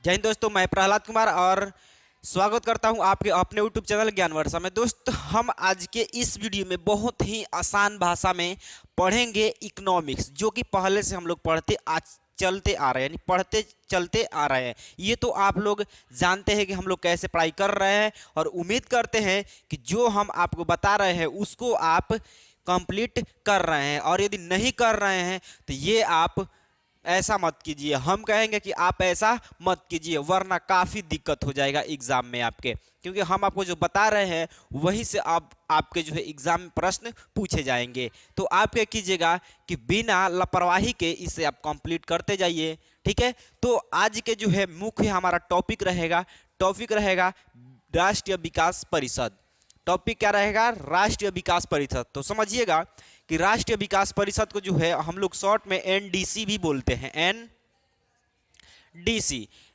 जय हिंद दोस्तों, मैं प्रहलाद कुमार और स्वागत करता हूं आपके अपने यूट्यूब चैनल ज्ञानवर्षा में। दोस्त, हम आज के इस वीडियो में बहुत ही आसान भाषा में पढ़ेंगे इकोनॉमिक्स, जो कि पहले से हम लोग चलते आ रहे हैं, यानी पढ़ते चलते आ रहे हैं। ये तो आप लोग जानते हैं कि हम लोग कैसे पढ़ाई कर रहे हैं, और उम्मीद करते हैं कि जो हम आपको बता रहे हैं उसको आप कंप्लीट कर रहे हैं। और यदि नहीं कर रहे हैं तो ये आप ऐसा मत कीजिए, हम कहेंगे कि आप ऐसा मत कीजिए, वरना काफ़ी दिक्कत हो जाएगा एग्ज़ाम में आपके, क्योंकि हम आपको जो बता रहे हैं वहीं से आपके जो है एग्ज़ाम में प्रश्न पूछे जाएंगे। तो आप क्या कीजिएगा कि बिना लापरवाही के इसे आप कंप्लीट करते जाइए, ठीक है। तो आज के जो है मुख्य हमारा टॉपिक रहेगा राष्ट्रीय विकास परिषद। टॉपिक क्या रहेगा? राष्ट्रीय विकास परिषद। तो समझिएगा कि राष्ट्रीय विकास परिषद को जो है हम लोग शॉर्ट में एनडीसी भी बोलते हैं।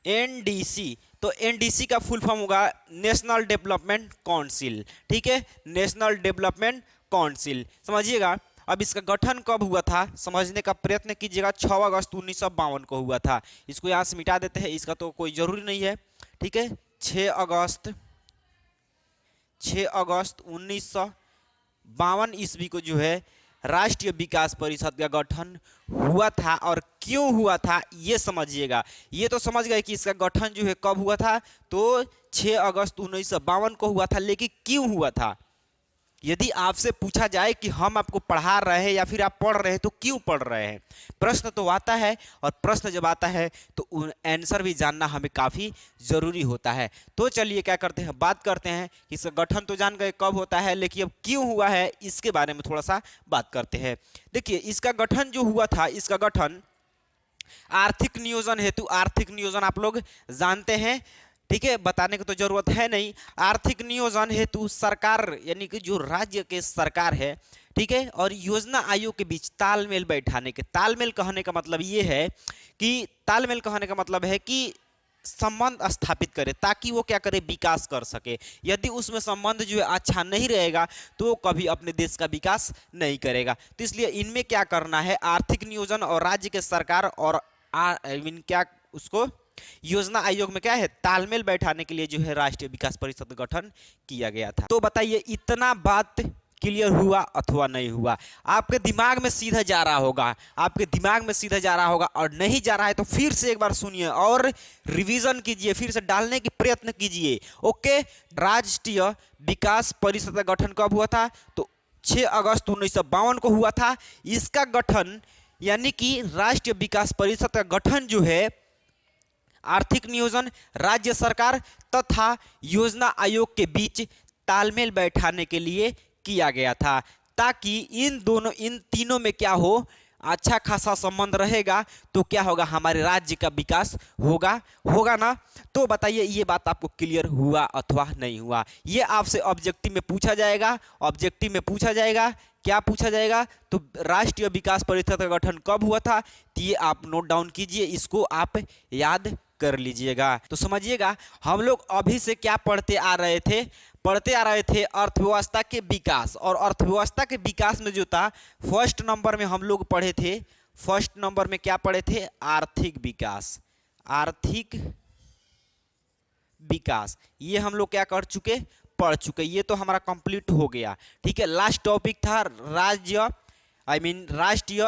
एनडीसी तो एनडीसी का फुल फॉर्म होगा नेशनल डेवलपमेंट काउंसिल, ठीक है, नेशनल डेवलपमेंट काउंसिल। समझिएगा, अब इसका गठन कब हुआ था समझने का प्रयत्न कीजिएगा। 6 अगस्त 1952 को हुआ था। इसको यहाँ से मिटा देते हैं, इसका तो कोई जरूरी नहीं है, ठीक है। 6 अगस्त 1952 ईस्वी को जो है राष्ट्रीय विकास परिषद का गठन हुआ था। और क्यों हुआ था ये समझिएगा। ये तो समझ गए कि इसका गठन जो है कब हुआ था, तो 6 अगस्त 1952 को हुआ था। लेकिन क्यों हुआ था? यदि आपसे पूछा जाए कि हम आपको पढ़ा रहे हैं या फिर आप पढ़ रहे हैं, तो क्यों पढ़ रहे हैं, प्रश्न तो आता है। और प्रश्न जब आता है तो आंसर भी जानना हमें काफ़ी ज़रूरी होता है। तो चलिए क्या करते हैं, बात करते हैं कि इसका गठन तो जान गए कब होता है, लेकिन अब क्यों हुआ है इसके बारे में थोड़ा सा बात करते हैं। देखिए, इसका गठन जो हुआ था, इसका गठन आर्थिक नियोजन हेतु, आर्थिक नियोजन आप लोग जानते हैं, ठीक है, बताने की तो जरूरत है नहीं। आर्थिक नियोजन हेतु सरकार, यानी कि जो राज्य के सरकार है, ठीक है, और योजना आयोग के बीच तालमेल बैठाने के, तालमेल कहने का मतलब ये है कि तालमेल कहने का मतलब है कि संबंध स्थापित करे, ताकि वो क्या करे, विकास कर सके। यदि उसमें संबंध जो है अच्छा नहीं रहेगा तो वो कभी अपने देश का विकास नहीं करेगा। तो इसलिए इनमें क्या करना है, आर्थिक नियोजन और राज्य के सरकार और क्या उसको योजना आयोग में क्या है, तालमेल बैठाने के लिए जो है राष्ट्रीय विकास परिषद का गठन किया गया था। तो बताइए, इतना बात क्लियर हुआ अथवा नहीं हुआ? आपके दिमाग में सीधा जा रहा होगा, आपके दिमाग में सीधा जा रहा होगा। और नहीं जा रहा है तो फिर से एक बार सुनिए और रिवीजन कीजिए, फिर से डालने की प्रयत्न कीजिए। ओके, राष्ट्रीय विकास परिषद का गठन कब हुआ था? तो 6 अगस्त 1952 को हुआ था। इसका गठन, यानी कि राष्ट्रीय विकास परिषद का गठन जो है आर्थिक नियोजन, राज्य सरकार तथा योजना आयोग के बीच तालमेल बैठाने के लिए किया गया था, ताकि इन तीनों में क्या हो, अच्छा खासा संबंध रहेगा तो क्या होगा, हमारे राज्य का विकास होगा ना। तो बताइए, ये बात आपको क्लियर हुआ अथवा नहीं हुआ? ये आपसे ऑब्जेक्टिव में पूछा जाएगा। ऑब्जेक्टिव में पूछा जाएगा, क्या पूछा जाएगा, तो राष्ट्रीय विकास परिषद का गठन कब हुआ था, तो ये आप नोट डाउन कीजिए, इसको आप याद कर लीजिएगा। तो समझिएगा, हम लोग अभी से क्या पढ़ते आ रहे थे अर्थव्यवस्था के विकास। और अर्थव्यवस्था के विकास में जो था, फर्स्ट नंबर में हम लोग पढ़े थे, फर्स्ट नंबर में क्या पढ़े थे, आर्थिक विकास। ये हम लोग क्या पढ़ चुके, ये तो हमारा कंप्लीट हो गया, ठीक है। लास्ट टॉपिक था राष्ट्रीय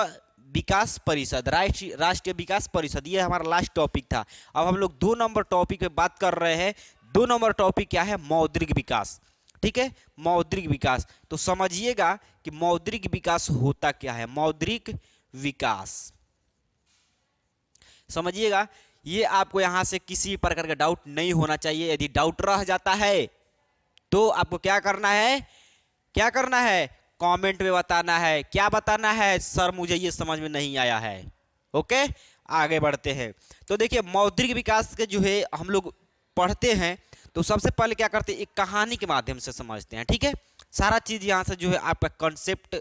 विकास परिषद, राष्ट्रीय विकास परिषद, ये हमारा लास्ट टॉपिक था। अब हम लोग 2 नंबर टॉपिक पे बात कर रहे हैं। 2 नंबर टॉपिक क्या है, मौद्रिक विकास, ठीक है, मौद्रिक विकास। तो समझिएगा कि मौद्रिक विकास होता क्या है। मौद्रिक विकास समझिएगा, ये आपको यहां से किसी प्रकार का डाउट नहीं होना चाहिए। यदि डाउट रह जाता है तो आपको क्या करना है, कमेंट में बताना है। क्या बताना है, सर मुझे ये समझ में नहीं आया है। ओके, आगे बढ़ते हैं। तो देखिए, मौद्रिक विकास के जो है हम लोग पढ़ते हैं, तो सबसे पहले क्या करते हैं, एक कहानी के माध्यम से समझते हैं, ठीक है। सारा चीज यहाँ से जो है आपका कॉन्सेप्ट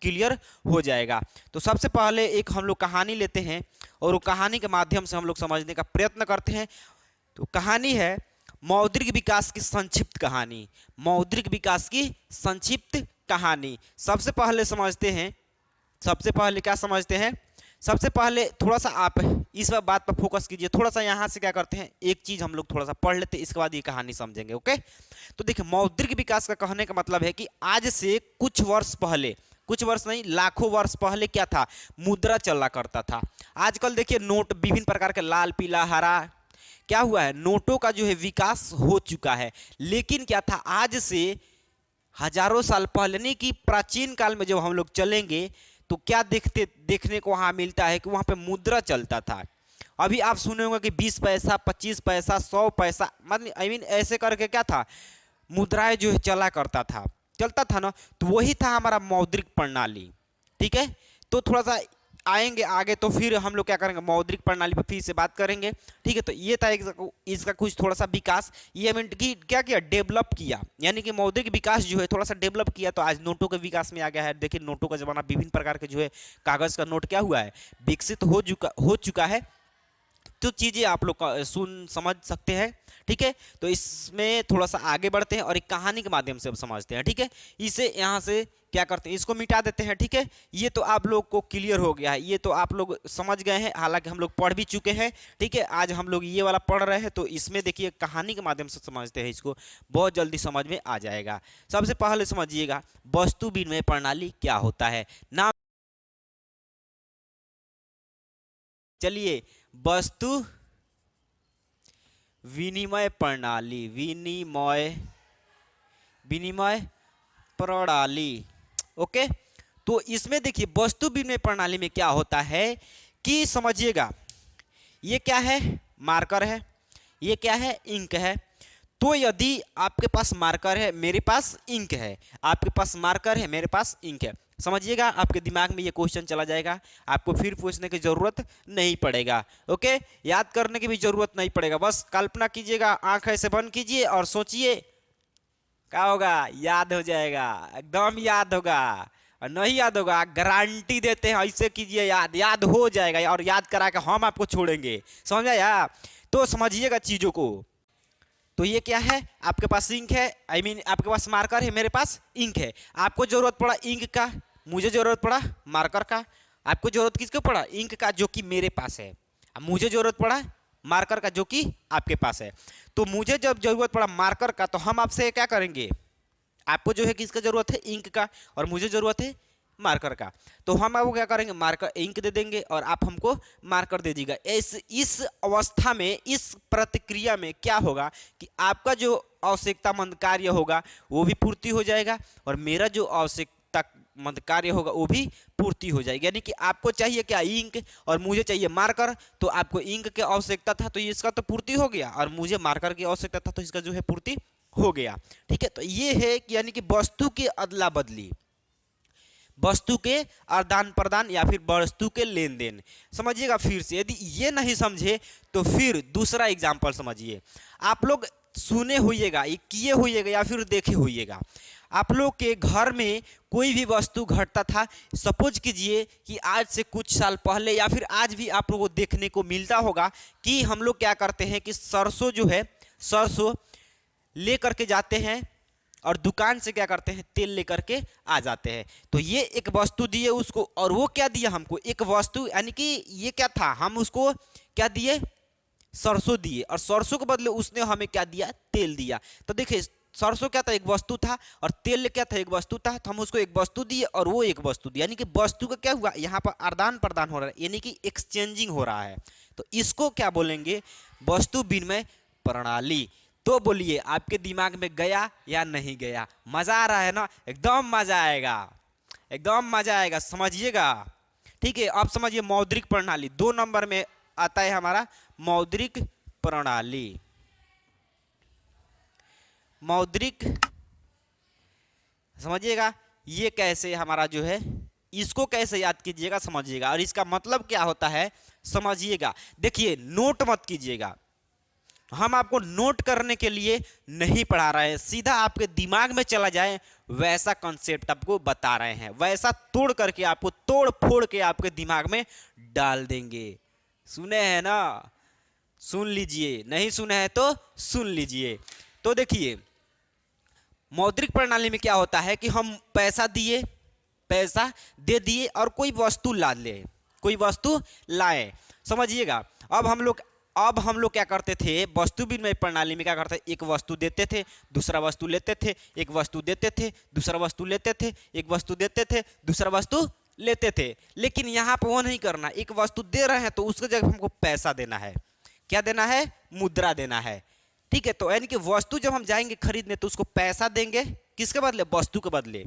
क्लियर हो जाएगा। तो सबसे पहले एक हम लोग कहानी लेते हैं और वो कहानी के माध्यम से हम लोग समझने का प्रयत्न करते हैं। तो कहानी है मौद्रिक विकास की संक्षिप्त कहानी। मौद्रिक विकास की संक्षिप्त कहानी सबसे पहले समझते हैं। सबसे पहले क्या समझते हैं, सबसे पहले थोड़ा सा आप इस बात पर फोकस कीजिए। थोड़ा सा यहाँ से क्या करते हैं, एक चीज हम लोग थोड़ा सा पढ़ लेते हैं, इसके बाद ये कहानी समझेंगे। ओके, तो देखिए मौद्रिक विकास का कहने का मतलब है कि आज से कुछ वर्ष पहले, कुछ वर्ष नहीं लाखों वर्ष पहले क्या था, मुद्रा चला करता था। आजकल देखिए नोट विभिन्न प्रकार के लाल पीला हरा, क्या हुआ है, नोटों का जो है विकास हो चुका है। लेकिन क्या था, आज से हजारों साल पहले नहीं कि प्राचीन काल में जब हम लोग चलेंगे तो क्या देखने को वहां मिलता है कि वहां पे मुद्रा चलता था। अभी आप सुने होंगे कि 20 पैसा 25 पैसा 100 पैसा, मतलब आई मीन ऐसे करके क्या था, मुद्राएं जो है चलता था ना। तो वही था हमारा मौद्रिक प्रणाली। ठीक है, तो थोड़ा सा आएंगे आगे तो फिर हम लोग क्या करेंगे, मौद्रिक प्रणाली पर फिर से बात करेंगे। ठीक है, तो ये था इसका कुछ थोड़ा सा विकास, ये मीन कि क्या किया, डेवलप किया, यानी कि मौद्रिक विकास जो है थोड़ा सा डेवलप किया। तो आज नोटों के विकास में आ गया है। देखिए नोटों का जमाना, विभिन्न प्रकार के जो है कागज का नोट क्या हुआ है, विकसित हो चुका है। तो चीजें आप लोग सुन समझ सकते हैं। ठीक है, तो इसमें थोड़ा सा आगे बढ़ते हैं और एक कहानी के माध्यम से अब समझते हैं। ठीक है, इसे यहाँ से क्या करते हैं, इसको मिटा देते हैं। ठीक है, ये तो आप लोग को क्लियर हो गया है, ये तो आप लोग समझ गए हैं, हालांकि हम लोग पढ़ भी चुके हैं। ठीक है, आज हम लोग ये वाला पढ़ रहे हैं, तो इसमें देखिए कहानी के माध्यम से समझते हैं, इसको बहुत जल्दी समझ में आ जाएगा। सबसे पहले समझिएगा वस्तु विनिमय प्रणाली क्या होता है। नाम चलिए, वस्तु विनिमय प्रणाली, विनिमय प्रणाली। ओके, तो इसमें देखिए वस्तु विनिमय प्रणाली में क्या होता है कि समझिएगा, ये क्या है, मार्कर है, ये क्या है, इंक है। तो यदि आपके पास मार्कर है, मेरे पास इंक है, आपके पास मार्कर है, मेरे पास इंक है, समझिएगा आपके दिमाग में ये क्वेश्चन चला जाएगा, आपको फिर पूछने की जरूरत नहीं पड़ेगा। ओके, याद करने की भी जरूरत नहीं पड़ेगा, बस कल्पना कीजिएगा, आंख ऐसे बंद कीजिए और सोचिए, क्या होगा, याद हो जाएगा, एकदम याद होगा। और नहीं याद होगा, गारंटी देते हैं, ऐसे कीजिए, याद हो जाएगा और याद करा के हम आपको छोड़ेंगे। समझ आया? तो समझिएगा चीजों को। तो ये क्या है, आपके पास इंक है, आई मीन आपके पास मार्कर है, मेरे पास इंक है। आपको जरूरत पड़ा इंक का, मुझे जरूरत पड़ा मार्कर का। आपको जरूरत किसको पड़ा, इंक का, जो कि मेरे पास है। मुझे जरूरत पड़ा मार्कर का, जो कि आपके पास है। तो मुझे जब जरूरत पड़ा मार्कर का, तो हम आपसे क्या करेंगे, आपको जो है किसका जरूरत है, इंक का, और मुझे जरूरत है मार्कर का। तो हम आपको क्या करेंगे, मार्कर इंक दे देंगे और आप हमको मार्कर दे दीजिएगा। इस अवस्था में, इस प्रतिक्रिया में क्या होगा कि आपका जो आवश्यकतामंद कार्य होगा वो भी पूर्ति हो जाएगा और मेरा जो आवश्यकतामंद कार्य होगा वो भी पूर्ति हो जाएगी। यानी कि आपको चाहिए क्या, इंक, और मुझे चाहिए मार्कर। तो आपको इंक की आवश्यकता था तो इसका तो पूर्ति हो गया, और मुझे मार्कर की आवश्यकता था तो इसका जो है पूर्ति हो गया। ठीक है, तो ये है कि यानी कि वस्तु की अदला बदली, वस्तु के आदान प्रदान या फिर वस्तु के लेन देन। समझिएगा फिर से, यदि ये नहीं समझे तो फिर दूसरा एग्जाम्पल समझिए। आप लोग सुने होइएगा, ये किए होइएगा या फिर देखे होइएगा, आप लोग के घर में कोई भी वस्तु घटता था। सपोज कीजिए कि आज से कुछ साल पहले या फिर आज भी आप लोगों को देखने को मिलता होगा कि हम लोग क्या करते हैं कि सरसों जो है, सरसों ले करके जाते हैं और दुकान से क्या करते हैं, तेल लेकर के आ जाते हैं। तो ये एक वस्तु दिए उसको, और वो क्या दिया हमको, एक वस्तु, यानी कि ये क्या था, हम उसको क्या दिए, सरसों दिए, और सरसों के बदले उसने हमें क्या दिया, तेल दिया। तो देखिए सरसों क्या था, एक वस्तु था, और तेल क्या था, एक वस्तु था। तो हम उसको एक वस्तु दिए और वो एक वस्तु दिया, यानी कि वस्तु का क्या हुआ, यहाँ पर आदान प्रदान हो रहा है, यानी कि एक्सचेंजिंग हो रहा है। तो इसको क्या बोलेंगे, वस्तु विनिमय प्रणाली। तो बोलिए आपके दिमाग में गया या नहीं गया, मजा आ रहा है ना, एकदम मजा आएगा, एकदम मजा आएगा, समझिएगा। ठीक है, अब समझिए मौद्रिक प्रणाली, 2 नंबर में आता है हमारा मौद्रिक प्रणाली। मौद्रिक, समझिएगा ये कैसे हमारा जो है, इसको कैसे याद कीजिएगा, समझिएगा, और इसका मतलब क्या होता है समझिएगा। देखिए नोट मत कीजिएगा, हम आपको नोट करने के लिए नहीं पढ़ा रहे हैं, सीधा आपके दिमाग में चला जाए वैसा कॉन्सेप्ट आपको बता रहे हैं, वैसा तोड़ करके आपको, तोड़ फोड़ के आपके दिमाग में डाल देंगे। सुने हैं ना, सुन लीजिए, नहीं सुने हैं तो सुन लीजिए। तो देखिए मौद्रिक प्रणाली में क्या होता है कि हम पैसा दिए, पैसा दे दिए और कोई वस्तु ला ले, कोई वस्तु लाए। समझिएगा। अब हम लोग क्या करते थे, वस्तु विनिमय प्रणाली में क्या करते, एक वस्तु देते थे, दूसरा वस्तु लेते थे, एक वस्तु देते थे, दूसरा वस्तु लेते थे, एक वस्तु देते थे, दूसरा वस्तु लेते थे। लेकिन यहाँ पर वो नहीं करना, एक वस्तु दे रहे हैं तो उसके जगह हमको पैसा देना है। क्या देना है, मुद्रा देना है। ठीक है, तो यानी कि वस्तु जब हम जाएंगे खरीदने तो उसको पैसा देंगे, किसके बदले, वस्तु के बदले।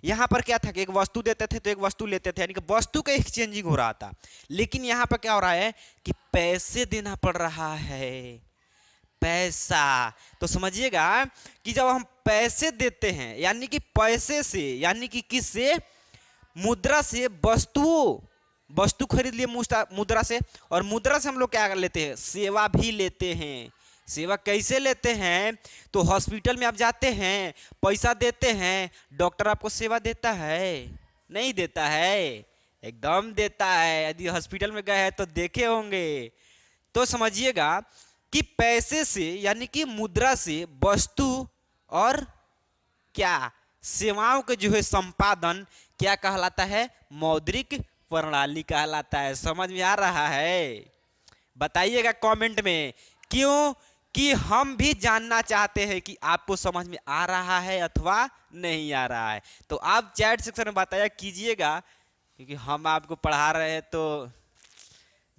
यहाँ पर क्या था कि एक वस्तु देते थे तो एक वस्तु लेते थे, यानी कि वस्तु का एक्सचेंजिंग हो रहा था। लेकिन यहाँ पर क्या हो रहा है कि पैसे देना पड़ रहा है, पैसा। तो समझिएगा कि जब हम पैसे देते हैं, यानी कि पैसे से, यानी कि किससे, मुद्रा से वस्तु खरीद लिए मुद्रा से, और मुद्रा से हम लोग क्या कर लेते हैं, सेवा भी लेते हैं। सेवा कैसे लेते हैं, तो हॉस्पिटल में आप जाते हैं, पैसा देते हैं, डॉक्टर आपको सेवा देता है, नहीं देता है, एकदम देता है। यदि हॉस्पिटल में गए हैं तो देखे होंगे। तो समझिएगा कि पैसे से, यानी कि मुद्रा से वस्तु और क्या, सेवाओं के जो है संपादन क्या कहलाता है, मौद्रिक प्रणाली कहलाता है। समझ में आ रहा है, बताइएगा कमेंट में, क्यों कि हम भी जानना चाहते हैं कि आपको समझ में आ रहा है अथवा नहीं आ रहा है। तो आप चैट सेक्शन में बताया कीजिएगा, क्योंकि हम आपको पढ़ा रहे हैं तो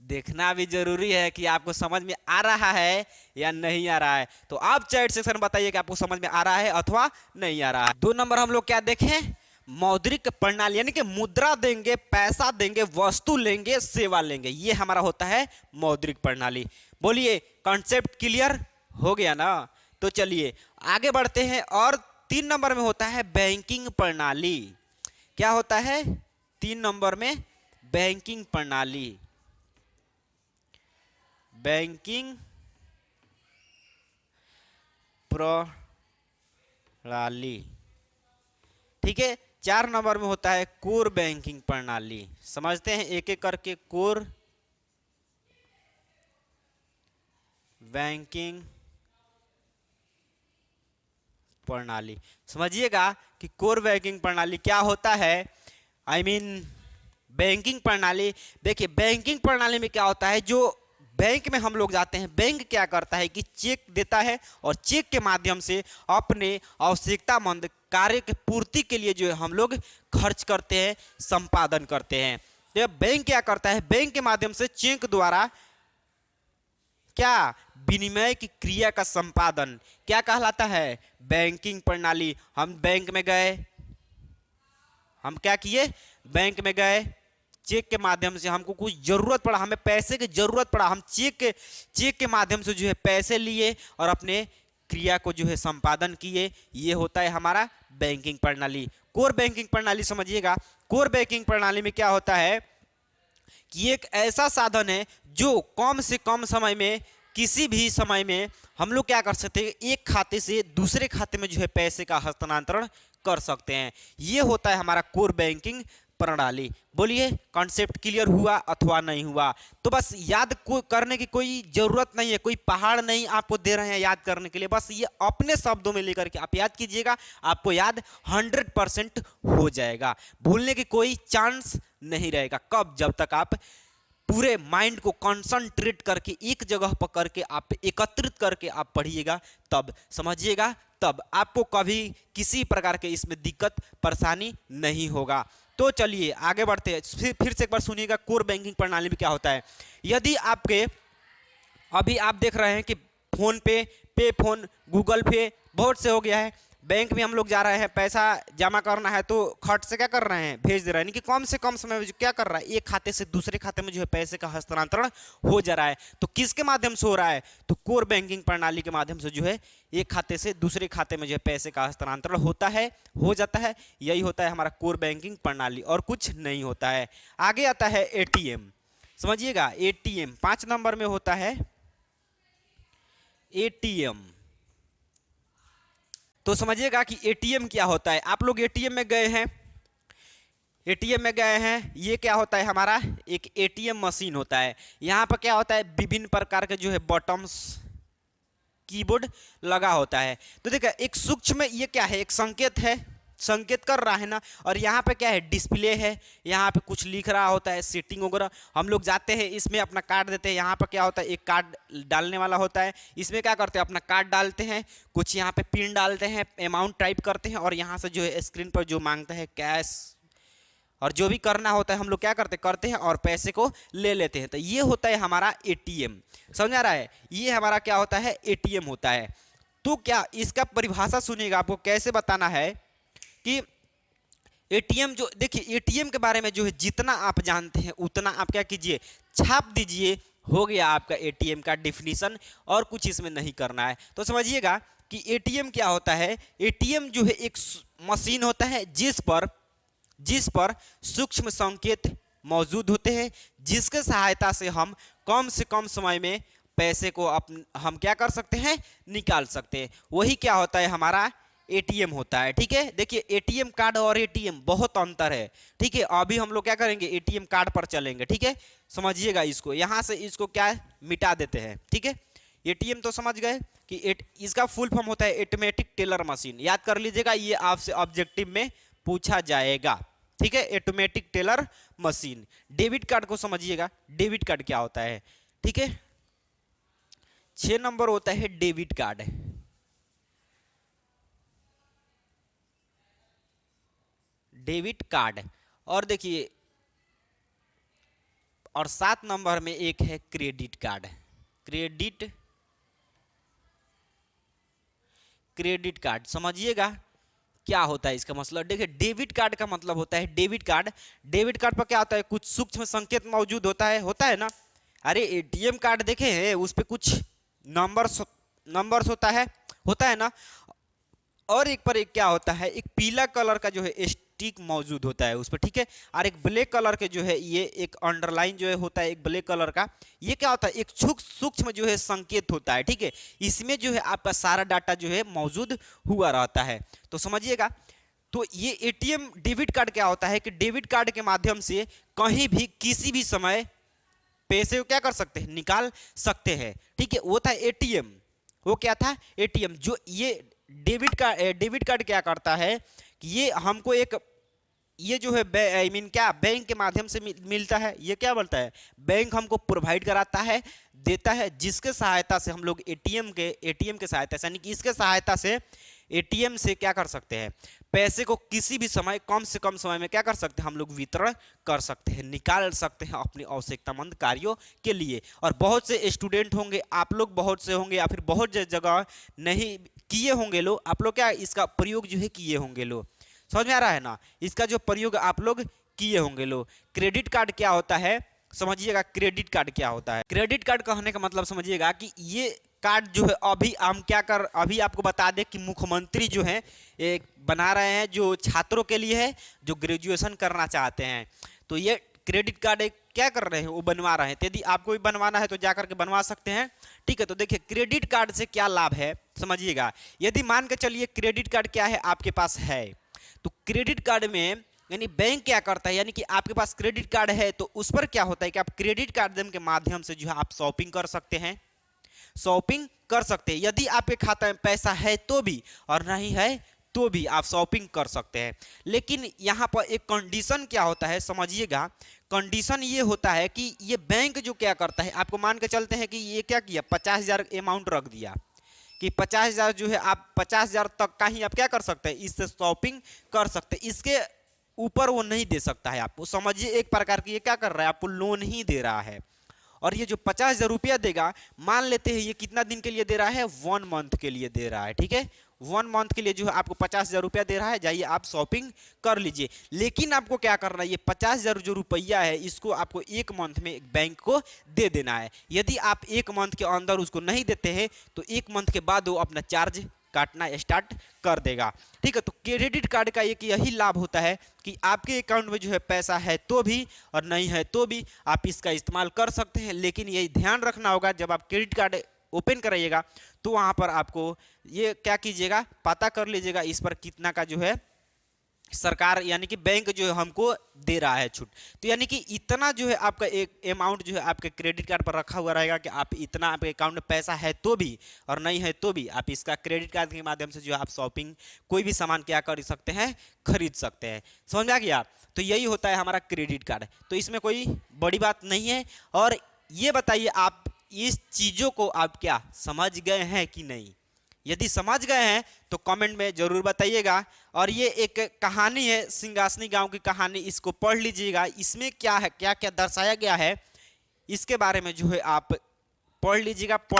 देखना भी जरूरी है कि आपको समझ में आ रहा है या नहीं आ रहा है। तो आप चैट सेक्शन में बताइए कि आपको समझ में आ रहा है अथवा नहीं आ रहा है। 2 नंबर हम लोग क्या देखें, मौद्रिक प्रणाली, यानी कि मुद्रा देंगे, पैसा देंगे, वस्तु लेंगे, सेवा लेंगे, ये हमारा होता है मौद्रिक प्रणाली। बोलिए, कॉन्सेप्ट क्लियर हो गया ना। तो चलिए आगे बढ़ते हैं। और 3 नंबर में होता है बैंकिंग प्रणाली। क्या होता है 3 नंबर में, बैंकिंग प्रणाली, बैंकिंग प्रणाली। ठीक है, 4 नंबर में होता है कोर बैंकिंग प्रणाली। समझते हैं एक एक करके। कोर बैंकिंग प्रणाली, समझिएगा कि कोर बैंकिंग प्रणाली क्या होता है। बैंकिंग प्रणाली, देखिए बैंकिंग प्रणाली में क्या होता है, जो बैंक में हम लोग जाते हैं, बैंक क्या करता है कि चेक देता है और चेक के माध्यम से अपने आवश्यकतामंद कार्य की पूर्ति के लिए जो है हम लोग खर्च करते हैं, संपादन करते हैं। तो बैंक क्या करता है, बैंक के माध्यम से चेक द्वारा क्या, विनिमय की क्रिया का संपादन क्या कहलाता है, बैंकिंग प्रणाली। हम बैंक में गए, हम क्या किए, बैंक में गए, चेक के माध्यम से हमको कुछ जरूरत पड़ा, हमें पैसे की जरूरत पड़ा, हम चेक के माध्यम से जो है पैसे लिए और अपने क्रिया को जो है संपादन किए। ये होता है हमारा बैंकिंग प्रणाली। कोर बैंकिंग प्रणाली समझिएगा, कोर बैंकिंग प्रणाली में क्या होता है कि एक ऐसा साधन है जो कम से कम समय में, किसी भी समय में हम लोग क्या कर सकते हैं, एक खाते से दूसरे खाते में जो है पैसे का हस्तांतरण कर सकते हैं। ये होता है हमारा कोर बैंकिंग प्रणाली। बोलिए, कॉन्सेप्ट क्लियर हुआ अथवा नहीं हुआ। तो बस याद करने की कोई जरूरत नहीं है, कोई पहाड़ नहीं आपको दे रहे हैं याद करने के लिए, बस ये अपने शब्दों में लेकर के आप याद कीजिएगा, आपको याद 100% हो जाएगा, भूलने की कोई चांस नहीं रहेगा। कब, जब तक आप पूरे माइंड को कंसंट्रेट करके एक जगह पर करके आप एकत्रित करके आप पढ़िएगा, तब समझिएगा, तब आपको कभी किसी प्रकार के इसमें दिक्कत परेशानी नहीं होगा। तो चलिए आगे बढ़ते हैं। फिर से एक बार सुनिएगा, कोर बैंकिंग प्रणाली में क्या होता है। यदि आपके, अभी आप देख रहे हैं कि फोन पे फोन, गूगल पे बहुत से हो गया है, बैंक में हम लोग जा रहे हैं, पैसा जमा करना है तो खट से क्या कर रहे हैं, भेज दे रहे हैं, यानी कि कम से कम समय में क्या कर रहा है, एक खाते से दूसरे खाते में जो है पैसे का हस्तांतरण हो जा रहा है। तो किसके माध्यम से हो रहा है, तो कोर बैंकिंग प्रणाली के माध्यम से जो है एक खाते से दूसरे खाते में जो है पैसे का हस्तांतरण होता है, हो जाता है। यही होता है हमारा कोर बैंकिंग प्रणाली, और कुछ नहीं होता है। आगे आता है एटीएम। समझिएगा, एटीएम 5 नंबर में होता है एटीएम। तो समझिएगा कि एटीएम क्या होता है। आप लोग एटीएम में गए हैं, ये क्या होता है, हमारा एक एटीएम मशीन होता है। यहाँ पर क्या होता है, विभिन्न प्रकार के जो है बटन्स, कीबोर्ड लगा होता है। तो देखिए एक सूक्ष्म में ये क्या है, एक संकेत है, संकेत कर रहा है ना। और यहाँ पे क्या है, डिस्प्ले है, यहाँ पे कुछ लिख रहा होता है, सेटिंग वगैरह। हम लोग जाते हैं इसमें अपना कार्ड देते हैं, यहाँ पर क्या होता है, एक कार्ड डालने वाला होता है, इसमें क्या करते हैं, अपना कार्ड डालते हैं, कुछ यहाँ पे पिन डालते हैं, अमाउंट टाइप करते हैं, और यहाँ से जो है स्क्रीन पर जो मांगता है कैश और जो भी करना होता है हम लोग क्या करते हैं और पैसे को ले लेते हैं। तो ये होता है हमारा एटीएम, समझ आ रहा है, ये हमारा क्या होता है, एटीएम होता है। तो क्या इसका परिभाषा सुनिएगा, आपको कैसे बताना है कि एटीएम जो, देखिए एटीएम के बारे में जो है जितना आप जानते हैं उतना आप क्या कीजिए, छाप दीजिए, हो गया आपका एटीएम का डिफिनीशन, और कुछ इसमें नहीं करना है। तो समझिएगा कि एटीएम क्या होता है, एटीएम जो है एक मशीन होता है जिस पर सूक्ष्म संकेत मौजूद होते हैं, जिसके सहायता से हम कम से कम समय में पैसे को हम क्या कर सकते हैं, निकाल सकते हैं। वही क्या होता है, हमारा एटीएम होता है। ठीक है, देखिए एटीएम कार्ड और एटीएम बहुत अंतर है। ठीक है, अभी हम लोग क्या करेंगे, एटीएम कार्ड पर चलेंगे। ठीक है, समझिएगा इसको, यहाँ से इसको क्या मिटा देते हैं। ठीक है, एटीएम तो समझ गए कि इसका फुल फॉर्म होता है ऑटोमेटिक टेलर मशीन, याद कर लीजिएगा, ये आपसे ऑब्जेक्टिव में पूछा जाएगा। ठीक है, automatic teller machine. Debit card को समझिएगा, डेबिट कार्ड क्या होता है। ठीक है, 6 नंबर होता है डेबिट कार्ड। डेबिट कार्ड, और देखिए, और 7 नंबर में एक है क्रेडिट कार्ड। क्रेडिट कार्ड समझिएगा क्या होता है इसका मतलब। देखिए डेबिट कार्ड का मतलब होता है, डेबिट कार्ड पर क्या होता है, कुछ सूक्ष्म संकेत मौजूद होता है ना। अरे एटीएम कार्ड देखे हैं, उस पर कुछ नंबर्स होता है ना, और एक पर एक क्या होता है, एक पीला कलर का जो है स्टिक मौजूद होता है उस पर। ठीक है, और एक ब्लैक कलर के जो है, ये एक अंडरलाइन जो है होता है एक ब्लैक कलर का, ये क्या होता है, एक सूक्ष्म जो है संकेत होता है। ठीक है, इसमें जो है आपका सारा डाटा जो है मौजूद हुआ रहता है। तो समझिएगा, तो ये एटीएम डेबिट कार्ड क्या होता है कि डेबिट कार्ड के माध्यम से कहीं भी किसी भी समय पैसे को क्या कर सकते हैं, निकाल सकते हैं। ठीक है, वो था एटीएम, वो क्या था, एटीएम। जो ये डेबिट कार्ड क्या करता है कि ये हमको ये जो है क्या बैंक के माध्यम से मिलता है, ये क्या बोलता है, बैंक हमको प्रोवाइड कराता है, देता है, जिसके सहायता से हम लोग एटीएम के सहायता से, यानी कि इसके सहायता से एटीएम से क्या कर सकते हैं, पैसे को किसी भी समय कम से कम समय में क्या कर सकते हैं, हम लोग वितरण कर सकते हैं, निकाल सकते हैं अपनी आवश्यकतामंद कार्यों के लिए। और बहुत से स्टूडेंट होंगे, आप लोग बहुत से होंगे, या फिर बहुत जगह नहीं किए होंगे लोग, आप लोग क्या इसका प्रयोग जो है किए होंगे लोग, समझ में आ रहा है ना, इसका जो प्रयोग आप लोग किए होंगे लोग। क्रेडिट कार्ड क्या होता है समझिएगा, क्रेडिट कार्ड क्या होता है, क्रेडिट कार्ड कहने का मतलब समझिएगा कि ये कार्ड जो है अभी आपको बता दें कि मुख्यमंत्री जो है एक बना रहे हैं, जो छात्रों के लिए है, जो ग्रेजुएशन करना चाहते हैं। तो ये क्रेडिट कार्ड एक क्या कर रहे हैं, वो बनवा रहे हैं। यदि आपको भी बनवाना है तो जाकर के बनवा सकते हैं। ठीक है, तो देखिए क्रेडिट कार्ड से क्या लाभ है समझिएगा। यदि मान के चलिए क्रेडिट कार्ड क्या है आपके पास है, तो क्रेडिट कार्ड में यानी बैंक क्या करता है, यानी कि आपके पास क्रेडिट कार्ड है तो उस पर क्या होता है कि आप क्रेडिट कार्ड के माध्यम से जो है आप शॉपिंग कर सकते हैं, यदि आपके खाता में पैसा है तो भी, और नहीं है तो भी आप शॉपिंग कर सकते हैं। लेकिन यहाँ पर एक कंडीशन क्या होता है समझिएगा, कंडीशन ये होता है कि ये बैंक जो क्या करता है, आपको मान के चलते हैं कि ये क्या किया, 50,000 अमाउंट रख दिया कि 50,000 जो है आप 50,000 तक का ही आप क्या कर सकते हैं, इससे शॉपिंग कर सकते हैं, इसके ऊपर वो नहीं दे सकता है आपको। समझिए एक प्रकार की ये क्या कर रहा है, आपको लोन ही दे रहा है। और ये जो 50,000 रुपया देगा, मान लेते हैं ये कितना दिन के लिए दे रहा है, 1 मंथ के लिए दे रहा है। ठीक है, 1 मंथ के लिए जो है आपको 50,000 रुपया दे रहा है, जाइए आप शॉपिंग कर लीजिए। लेकिन आपको क्या करना है, ये 50,000 जो रुपया है इसको आपको 1 मंथ में बैंक को दे देना है। यदि आप 1 मंथ के अंदर उसको नहीं देते हैं तो 1 मंथ के बाद वो अपना चार्ज काटना स्टार्ट कर देगा। ठीक है, तो क्रेडिट कार्ड का एक यही लाभ होता है कि आपके अकाउंट में जो है पैसा है तो भी और नहीं है तो भी आप इसका इस्तेमाल कर सकते हैं। लेकिन यही ध्यान रखना होगा, जब आप क्रेडिट कार्ड ओपन कराइएगा तो वहां पर आपको ये क्या कीजिएगा, पता कर लीजिएगा इस पर कितना का जो है सरकार यानी कि बैंक जो है हमको दे रहा है छूट। तो यानी कि इतना जो है आपका एक अमाउंट जो है आपके क्रेडिट कार्ड पर रखा हुआ रहेगा कि आप इतना आपके अकाउंट में पैसा है तो भी और नहीं है तो भी आप इसका क्रेडिट कार्ड के माध्यम से जो है आप शॉपिंग कोई भी सामान क्या कर सकते हैं, खरीद सकते हैं। समझ में आ गया? तो यही होता है हमारा क्रेडिट कार्ड। तो इसमें कोई बड़ी बात नहीं है। और ये बताइए आप इस चीज़ों को आप क्या समझ गए हैं कि नहीं? यदि समझ गए हैं तो कमेंट में जरूर बताइएगा। और ये एक कहानी है, सिंगासनी गांव की कहानी, इसको पढ़ लीजिएगा। इसमें क्या है, क्या क्या दर्शाया गया है, इसके बारे में जो है आप पढ़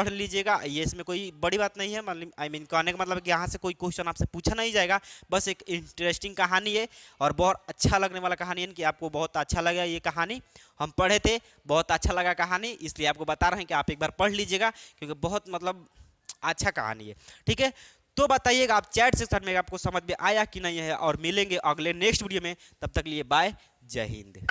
लीजिएगा। ये इसमें कोई बड़ी बात नहीं है, मतलब कहने का मतलब कि यहाँ से कोई क्वेश्चन आपसे पूछा नहीं जाएगा। बस एक इंटरेस्टिंग कहानी है और बहुत अच्छा लगने वाला कहानी है कि आपको बहुत अच्छा लगा। ये कहानी हम पढ़े थे, बहुत अच्छा लगा कहानी, इसलिए आपको बता रहे हैं कि आप एक बार पढ़ लीजिएगा, क्योंकि बहुत मतलब अच्छा कहानी है। ठीक है, तो बताइएगा आप चैट सेक्शन में आपको समझ में आया कि नहीं है। और मिलेंगे अगले नेक्स्ट वीडियो में, तब तक लिए बाय, जय हिंद।